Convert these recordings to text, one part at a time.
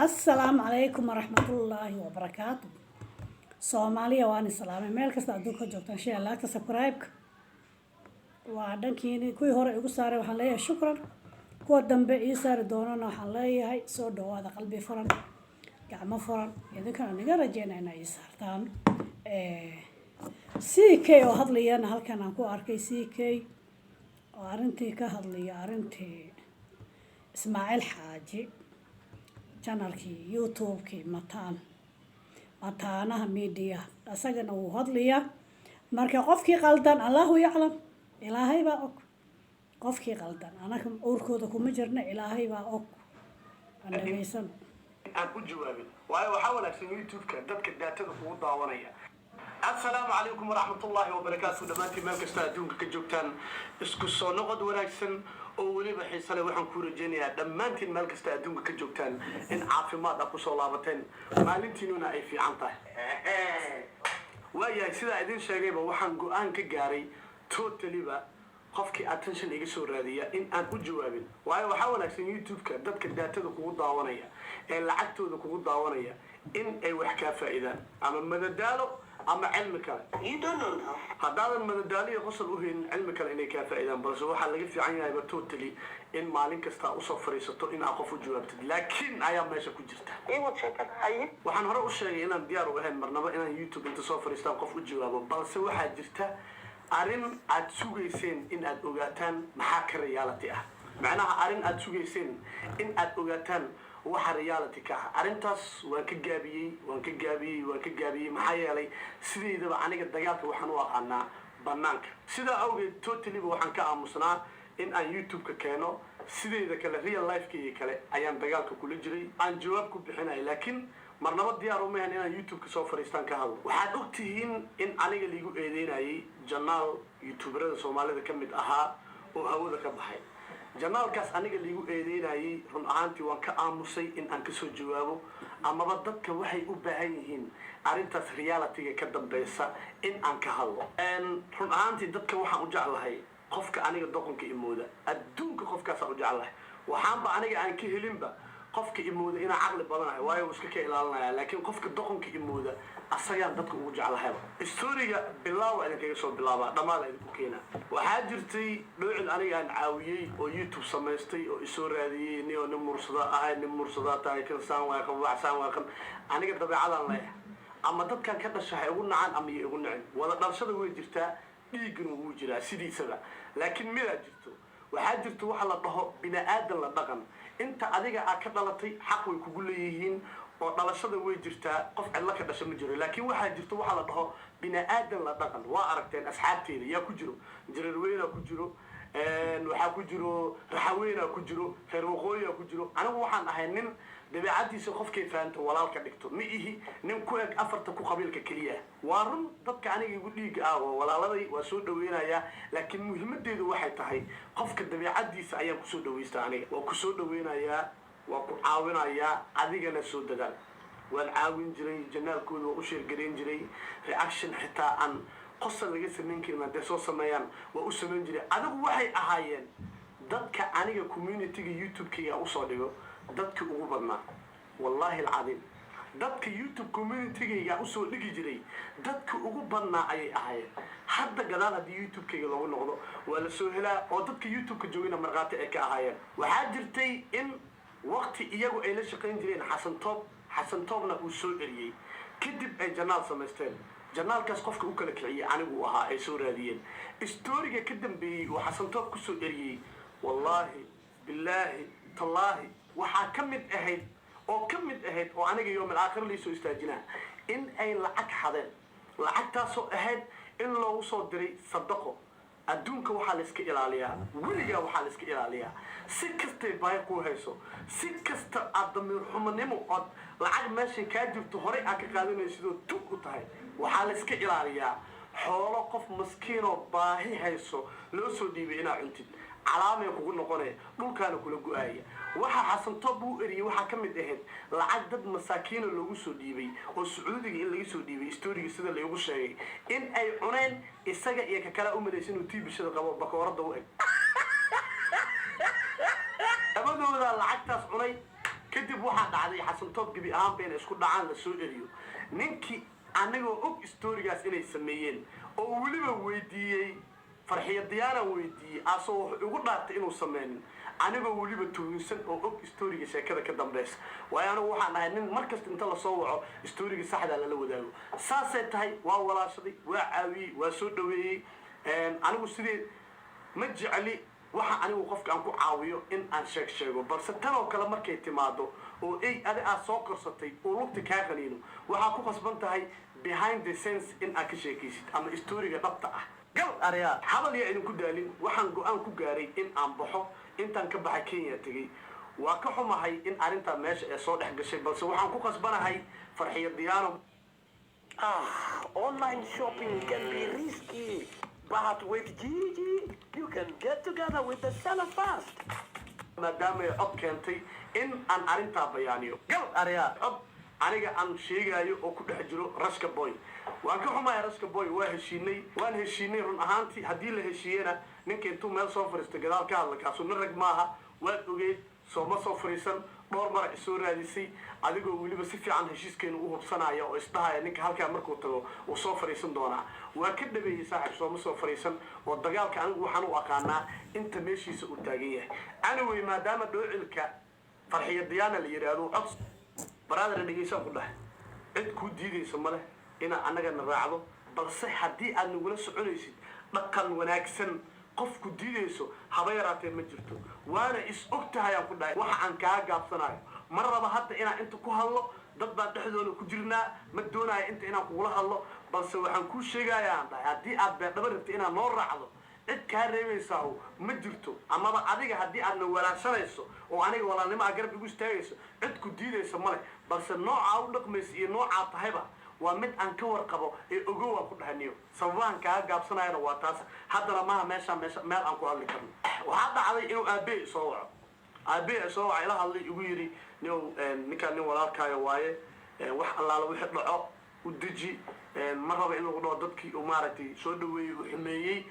السلام عليكم ورحمة الله وبركاته. Soomaaliya waan islaamay meel kasta adduunka joogtaan shay laagta subscribe waa dhankiini kuwii hore igu saaray waxaan leeyahay shukran kuwa dambe ii saari doonana waxaan leeyahay soo dhawaada qalbi furan gacmo furan idinkana niga rajeynaa inay ii saartaan CK oo hadlayana halkan aan ku arkay CK oo arrintii ka hadlaya arrintii Ismaaciil Xaaji channelkii YouTube-kii mataanaha media asagana uu hadlaya marka qofkii qaldan Allahu yaclam ilaahay baa og qofkii qaldan anaga uurkooda kuma jirna ilaahay baa og andagaysan aan ku jawaabin waayo waxa wanaagsan YouTube-ka dadka daatada ugu daawanaya السلام عليكم ورحمة الله وبركاته دمانتي مالك استاذون كجوبتان اسكو صنقد وناكسن أولي بحيصة وحن كورجينيا دمانتي مالك استاذون كجوبتان إن عافمات أكو صلابتين مالنتينونا أي في عنطه ويا سيدا إذن شاقيبا وحن قوان كجاري توتالي با qofkii attention iga soo raadiya in aan u jawaabin waayo waxa wanaagsan YouTube-ka dadka daatada kugu daawanaya ee lacagtooda kugu daawanaya in ay wax ka faa'iidaan ama madadaalo ama cilmi kale haddaadan madadaaliyo qosol u helin cilmi kale inay ka faa'iidaan balse waxaa laga fiican yahay totally in maalin kasta u soo fariisato in aad qof u jawaabtid laakiin ayaa meesha ku jirta waxaan hore u sheegay inaan diyaar u ahayn marnaba inaan YouTube inta soo fariistaan qof u jawaabo balse waxaa jirta arrin aad sugayseen in aad ogaataan maxaa ka reality ah macnaha arrin aad sugayseen in aad ogaataan waxa reality ka ah arrintaas waan ka gaabiyey maxaa yeelay sideedaba aniga dagaalka waxaan u aqaanaa banaanka sidaa awgeed totally waxaan ka aamusnaa in aan YouTube-ka keeno sideeda kale real life-kii kale ayaan dagaalka kula jiray aan jawaab ku bixinay laakiin marnaba diyaar uma ahan inaan YouTube-ka soo fariistaan ka hadlo waxaad ogtihiin in aniga liigu eedeynayay janaal YouTuberada Soomaalida ka mid ahaa oo hawada ka baxay janaalkaas aniga liigu eedeynayay run ahaantii waan ka aamusay in aan kasoo jawaabo amaba dadka waxay u baahan yihiin arrintaas reality-ga ka dambaysa in aan ka hadlo run ahaantii dadka waxaan u jeclahay qofka aniga doqonka imooda adduunka qofkaasaan u jeclahay waxaanba aniga aan ka helinba qofka imooda inaa caqli badanahay waayo iska ka ilaalinaya laakiin qofka doqonka imooda asagaan dadka ugu jeclahay historiga bilaaw idinkaga soo bilaabaa dhammaada idinku keena waxaa jirtay dhoocil aniga aan caawiyey oo YouTube samaystay oo isoo raadiyey nin mursada tahay kansaan waa qabaxsaan waa kan aniga dabeecadaan leeyahay ama dadkan ka dhashay ugu nacaan ama igu nacin wada dhalashada way jirtaa dhiigana wuu jiraa sidiisaba laakiin midaa jirto waxaa jirto waxa la dhaho bini'aadan la dhaqan inta adiga aad ka dhalatay xaq way kugu leeyihiin oo dhalashada way jirtaa qof cidla ka dhasha ma jiro laakiin waxaa jirto waxa la dhaho bini'aadan la dhaqan waa aragteen asxaabteeda yaa ku jiro jirarweyna ku jiro waxaa ku jiro raxaweyna ku jiro reer waqooyi ku jiro anigu waxaan ahay nin dabeecadiisa qofkay fahanto walaalka dhigto ma ihi nin ku eg afarta ku qabiilka kaliya waa run dadka aniga igu dhiiga ah walaaladay waa soo dhaweynayaa laakiin muhiimadeedu waxay tahay qofka dabeecadiisa ayaan ku soo dhaweystaa aniga waa ku soo dhaweynayaa waa ku caawinayaa adigana soo dadaal waan caawin jiray janaalkooda waa u sheergareyn jiray reaction xitaa aan qosol laga samayn karin hadday soo sameeyaan waa u samayn jiray adigu waxay ahaayeen dadka aniga community-ga YouTube-kayga usoo dhigo dadka ugu badnaa wallahi alcadiim dadka YouTube community-gayga usoo dhigi jiray dadka ugu badnaa ayay ahaayeen hadda gadaal haddii YouTube-kayga loogu noqdo waa la soo helaa oo dadka YouTube-ka joogina markhaati ay ka ahaayeen waxaa jirtay in waqti iyagu ay la shaqayn jireen xasan toobna uu soo eriyey kadib ay janaal samaysteen janaalkaas qofka u kala kiciyay anigu ahaa ay soo raadiyeen stooriga ka dambeeyey oo xasan toob ku soo eriyey wallahi billaahi tallaahi waxaa ka mid ahayd oo aniga yoomil aakhir liisoo istaajinaa in ay lacag xadeen lacagtaasoo ahayd in loogu soo diray sadaqo adduunka waxaa la iska ilaaliyaa weligaa waxaa la iska ilaaliyaa si kastay baahi ku hayso si kasta aad damiir xumanimo ood lacag meeshay kaa jirto horey aad ka qaadanaysidoo tug u tahay waxaa la iska ilaaliyaa xoolo qof maskiinoo baahi hayso loo soo dhiibay inaad cuntid calaamay kugu noqonaya dhulkaana kula go-aaya waxa xasan toob uu eriyey waxaa ka mid ahayd lacag dad masaakiina loogu soo dhiibay oo sacuudiga in laga soo dhiibay historiga sida laygu sheegay in ay cuneen isaga iyo ka kale u malaysa inuu tiibishada qabo bakooradda u eg labadooda lacagtaas cunay kadib waxaa dhacday xasan toob gebi ahaanba inay isku dhacaan la soo eriyo ninkii anigoo og storygaas inay sameeyeen oo weliba weydiiyey farxiyo diyaana weydiiyey asoo wuxuu igu dhaartay inuu sameynin anigoo weliba tuhunsan oo og storyga sheekada ka dambaysa waayo anigu waxaan ahay nin markasta inta lasoo waco storyga saxda lala wadaago saasay tahay waa walaashaday waa caawiyey waa soo dhaweeyey anigu sidii ma jecli waxa anigu qofka aan ku caawiyo in aan sheego balse tan oo kale markay timaado oo ay aad soo korsatay oo lugta kaa qaniino waxaa ku qasban tahay behind the scenes in aad ka sheekaysid ama storyga dhabta ah gal aryaa hadal yaa idinku daalin waxaan go-aan ku gaaray in aan baxo intaan ka baxay Kenya tagay waa ka xumahay in arrinta meesha ee soo dhex gashay balse waxaan ku qasbanahay farxiyo diyaano Online shopping can be risky, but with Gigi, you can get together with the seller fast. maadaama ay cod keentay in aan arrintaa bayaaniyo gal aryaa cod aniga aan sheegayo oo ku dhex jiro Rashka Boy waan ka xumahay Rashka Boy waan heshiinay run ahaantii haddii la heshiiyena ninka intuu meel soo fariistay gadaal ka hadla kaasoo nin rag maaha waad ogeyd sooma soo fariisan dhowr mar isoo raadisay adigoo weliba si fiican heshiiskeena u hubsanaya oo isdhahaya ninka halkaa markuu tago uu soo fariisan doonaa waa ka dhabeeyey saaxiib sooma soo fariisan oo dagaalka anigu waxaan u aqaanaa inta meeshiisa uu taagan yahay anyway maadaama dhoocilka farxiyo diyaana la yidhaahdo cod baraadana dhegeysan ku dhahay cid kuu diidaysa ma leh inaa annagana raacdo balse haddii aad nagula soconaysid dhaqan wanaagsan qofku diidayso haba yaraatee ma jirto waana is og tahay aan ku dhahay waxa aan kaa gaabsanayo ma raba hadda inaan inta ku hadlo dad baan dhexdooda ku jirnaa ma doonayo inta inaan kugula hadlo balse waxaan kuu sheegayaa aan dhahay haddii aad beerdhaba rabta inaad noo raacdo cid kaa reebaysaa ma jirto amaba adiga haddii aadna walaashanayso oo aniga walaalnimo aad garab igu istaagayso cid ku diidaysa male balse noocaa u dhaqmaysa iyo noocaa tahayba waa mid aan ka warqabo ee ogow aan ku dhahaniyo sababahan kaa gaabsanayana waa taas haddana maaha meesha meel aan ku hadli karno waxaa dhacday inuu aabbe soo waco ila hadlay igu yidhi ninkaan nin walaalkaayo waaye wax allaala wixii dhaco u deji ma raba in lagu dhaho dadkii uu maaragtay soo dhaweeyey uu xumeeyey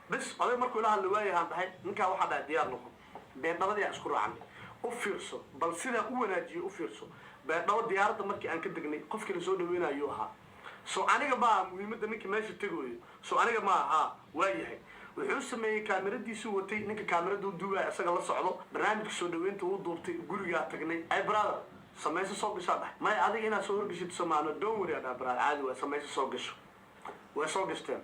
bas oday markuu ila hadli waayahaan dhahay ninkaa waxaa dhahay diyaar noqon beendhabadii aan isku raacnay u fiirso bal sidaa u wanaajiyo u fiirso beendhabo diyaaradda markii aan ka degnay qofkii la soo dhaweynayo ahaa so aniga maaha muhiimadda ninka meesha tegooyo so aniga maaha waa yahay wuxuu sameeyey kaamiradiisu watay ninka kaamirada u duubaya isaga la socdo barnaamijka soo dhaweynta uu duubtay gurigaa tagnay ay brother samayso soo gashaa dhahay may adiga inaad soo horgashid samaano don't worry dhahay brother caadi waa samayso soo gasho way soo gashteen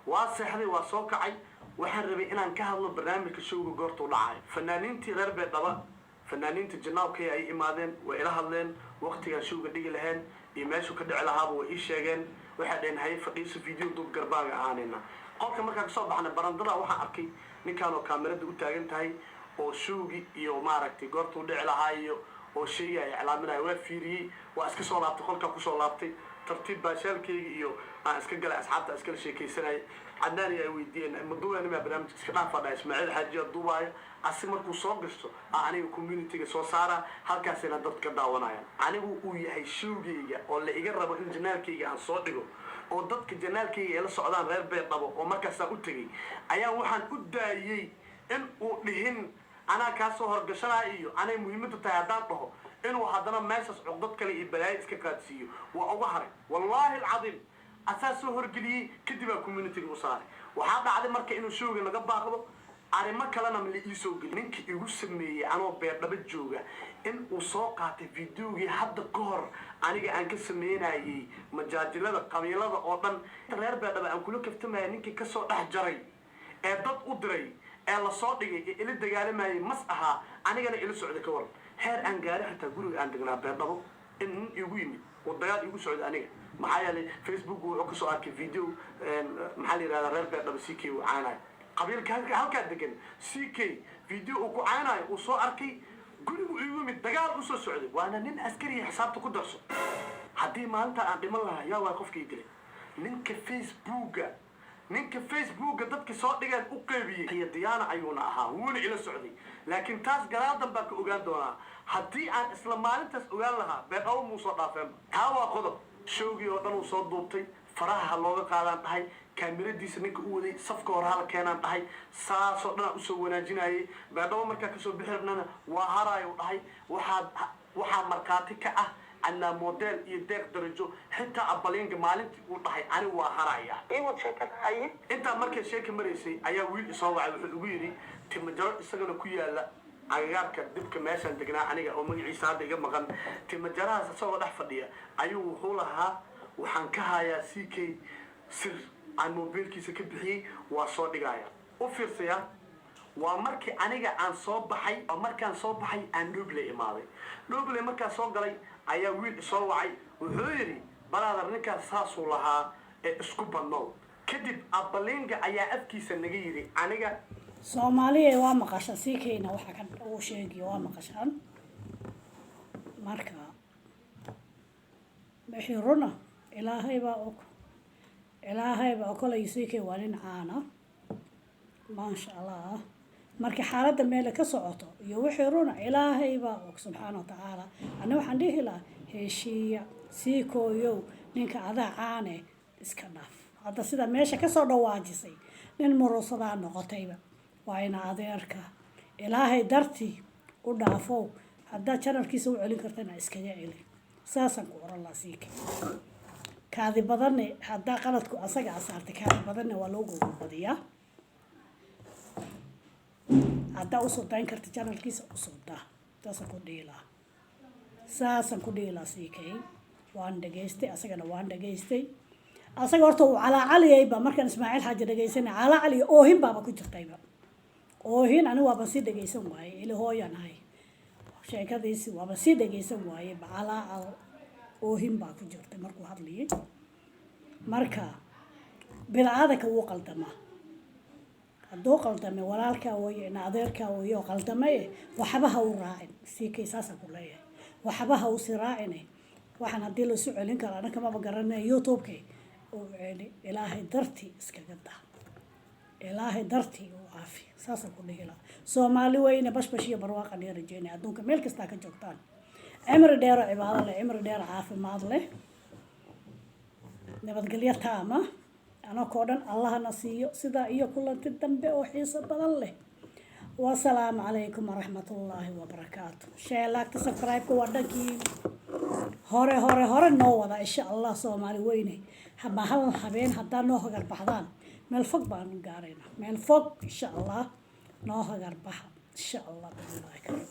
waa seexday waa soo kacay waxaan rabay inaan ka hadlo barnaamijka showga goorta u dhacayo fanaaniintii reer beedhaba fanaaniinta janaabkay ay imaadeen way ila hadleen waqtigaan showga dhigi lahayn iyo meeshuu ka dhici lahaaba way ii sheegeen waxay dhaheen haye fadhiiso video duub garbaaga ahaanayna qolka markaan kasoo baxnay barandada waxaan arkay ninkaan oo kaamirada u taagan tahay oo showgi iyo maaragtay goorta u dhici lahaa iyo oo sheegaya iclaaminaya waa fiiriyey waa iska soo laabtay qolkaa kusoo laabtay tartiib baashaalkayga iyo aan iska galay asxaabta iskala sheekaysanaya cadnaani ay weydiiyeen maduubaanimaa barnaamijka iska dhaafaa dhahay ismaaciil xaajiya duubaayo asi markuu soo gasto aniga communityga soo saara halkaasina dad ka daawanayaan anigu uu yahay showgayga oo la iga rabo in janaalkayga aan soo dhigo oo dadka janaalkayga ay la socdaan reer beedhabo oo markaasaan u tegay ayaa waxaan u daayey in uu dhihin anaa kaasoo horgashanaya iyo anay muhiimaddu tahay haddaan dhaho inuu haddana meeshaas cugdad kale iyo balaayo iska qaadsiiyo waa uga haray wallaahi alcadiim asaa soo horgeliyey kadib aa communityga u saaray waxaa dhacday marka inuu showga naga baaqdo arrimo kalena ma la ii soo geli ninkii igu sameeyey anoo beerdhaba jooga in uu soo qaatay videogii hadda ka hor aniga aan ka sameynayey majaajilada qabiilada oo dhan reer beerdhaba aan kula kaftamaya ninkii kasoo dhex jaray ee dad u diray ee lasoo dhigay ee ila dagaalamayay mas ahaa anigana ila socday ka waran heer aan gaari xataa guriga aan degnaa beerdhabo in nin igu yimid oo dagaal igu socday aniga maxaa yeelay facebook wuxuu kasoo arkay video maxaa la yidhahdaa reer beerdhaba c k uu caanayo qabiilka halkaa degan c k video uu ku caanayo uu soo arkay gurigu igu yimid dagaal usoo socday waana nin askariya xisaabta ku darso haddii maalinta aan dhiman lahaa yaa waa qofkii dilay ninka facebooka dadki soo dhigeen u qeybiyey iyo diyaana ayuuna ahaa wuuna ila socday laakiin taas garaadan baan ka ogaan doonaa haddii aan isla maalintaas ogaan lahaa beedhabo muu soo dhaafeenba taa waa qodob showgii oo dhan uu soo duubtay faraha ha looga qaadaan dhahay kaamiradiisa ninka u waday safka hore hala keenaan dhahay saasoo dhan aan usoo wanaajinayay beedhabo markaa kasoo bixi rabnana waa haraayo dhahay waxaad waxaa markhaati ka ah anaa model iyo deeq darajo xitaa abalinga maalintii uu dhahay ani waa haraya iiwad sheekada haye intaa markay sheeka maraysay ayaa wiil isoo wacay wuxuu ugu yidhi timajaro isagana ku yaala agagaarka dibka meeshaan degnaa aniga oo magaciisa hadda iga maqan timajarahaas isagoo dhex fadhiya ayuu wuxuu lahaa waxaan ka hayaa ck sir aan mobilkiisa ka bixiyey waa soo dhigaya u fiirsaya waa markii aniga aan soo baxay oo markaan soo baxay aan dhuble imaaday dhuble markaan soo galay ayaa wiil isoo wacay wuxuu yidhi baraadar ninkaas saasuu lahaa ee isku badnow kadib abalinga ayaa afkiisa naga yidhi aniga soomaaliya waa maqasha sii keyna waxa ka uu sheegiyo waa maqashaan marka wixii runa ilaahay baa kolay sii kay waa nin caana maasha allah marka xaaladda meel ka socoto iyo wixii runa ilaahay baa og subxaana wa tacaala ana waxaan dhihi lahaa heshiiya sii kooyow ninka adaa caane iska dhaaf hadda sida meesha kasoo dhawaajisay nin murusadaa noqotayba waa ina adeerka ilaahay dartii u dhaafow haddaad janalkiisa u celin kartana iskaga celi saasaan ku oran lahaa sii kay kaadi badanne haddaa qaladku asaga asaartay kaadi badanne waa loo gogobadiyaa haddaa usoo dayn karta janalkiisa usoo daa saasaan ku dhiilaa sii kay waan dhageystay asagana waan dhageystay asaga horta uu calaacaliyayba markaan ismaaciil xaaji dhageysanay calaacaliya oohin baaba ku jirtayba oohin ani waaba sii dhageysan waaye ili hooyan ahay sheekadiisi waaba sii dhageysan waaye calaacal oohin baa ku jirtay markuu hadlayay marka bilaadanka wuu qaldamaa hadduu qaldame walaalkaa wooye ina adeerkaa wooye oo qaldame waxba ha u raacin sii kay saasaan ku leeyahay waxba ha usi raacine waxaan haddii laisu celin karo anaka maba garanaya youtube-ka uu celi ilaahay dartii iskaga daa ilaahay dartii uu caafi saasaan ku dhihi lahaa soomaali weyne bashbash iyo barwaaqan iyo rajeynay adduunka meel kastaa ka joogtaan cimri dheero cibaado leh cimri dheero caafimaad leh nabadgelyo taama anakoo dhan allahna siiyo sidaa iyo kulanti dambe oo xiiso badan leh wasalaamu calaykum waraxmatullaahi wabarakaatu sheelaagta subscribe-ka waa dhankii hore noo wada insha allah soomaali weyne haba hal habeen haddaa noo hagar baxdaan meel fog baanu gaarayna meel fog insha allah noo hagar baxa insha allah billahi karim